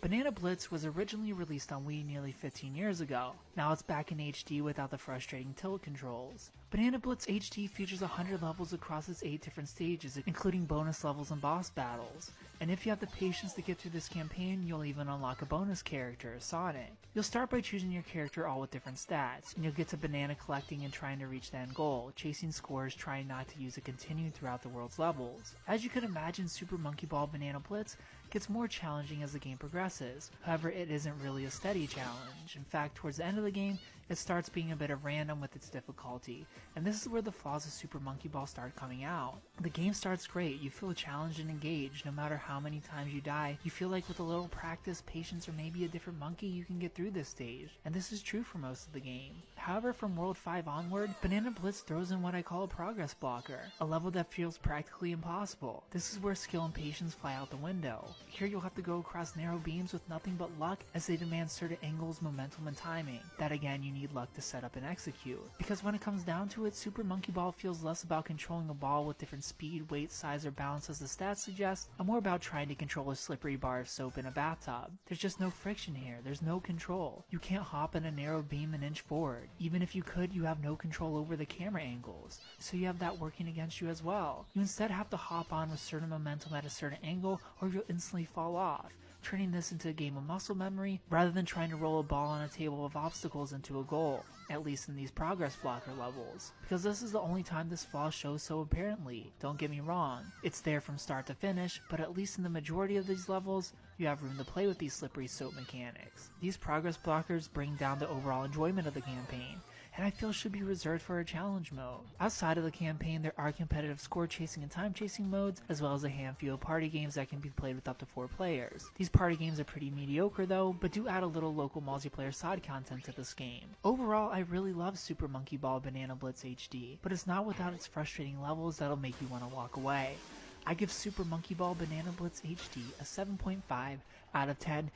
Banana Blitz was originally released on Wii nearly 15 years ago. Now it's back in HD without the frustrating tilt controls. Banana Blitz HD features 100 levels across its 8 different stages, including bonus levels and boss battles. And if you have the patience to get through this campaign, you'll even unlock a bonus character, Sonic. You'll start by choosing your character all with different stats, and you'll get to banana collecting and trying to reach the end goal, chasing scores, trying not to use it continuing throughout the world's levels. As you could imagine, Super Monkey Ball Banana Blitz gets more challenging as the game progresses. However, it isn't really a steady challenge. In fact, towards the end of the game, it starts being a bit of random with its difficulty, and this is where the flaws of Super Monkey Ball start coming out. The game starts great, you feel challenged and engaged. No matter how many times you die, you feel like with a little practice, patience, or maybe a different monkey, you can get through this stage, and this is true for most of the game. However, from World 5 onward, Banana Blitz throws in what I call a progress blocker, a level that feels practically impossible. This is where skill and patience fly out the window. Here you'll have to go across narrow beams with nothing but luck, as they demand certain angles, momentum, and timing. That again, you need luck to set up and execute. Because when it comes down to it, Super Monkey Ball feels less about controlling a ball with different speed, weight, size, or balance as the stats suggest, and more about trying to control a slippery bar of soap in a bathtub. There's just no friction here, there's no control. You can't hop in a narrow beam an inch forward. Even if you could, you have no control over the camera angles, so you have that working against you as well. You instead have to hop on with certain momentum at a certain angle, or you'll instantly fall off, turning this into a game of muscle memory rather than trying to roll a ball on a table of obstacles into a goal, at least in these progress blocker levels. Because this is the only time this flaw shows so apparently. Don't get me wrong, it's there from start to finish, but at least in the majority of these levels, you have room to play with these slippery soap mechanics. These progress blockers bring down the overall enjoyment of the campaign, and I feel should be reserved for a challenge mode. Outside of the campaign, there are competitive score chasing and time chasing modes, as well as a handful of party games that can be played with up to 4 players. These party games are pretty mediocre though, but do add a little local multiplayer side content to this game. Overall, I really love Super Monkey Ball Banana Blitz HD, but it's not without its frustrating levels that'll make you want to walk away. I give Super Monkey Ball Banana Blitz HD a 7.5 out of 10.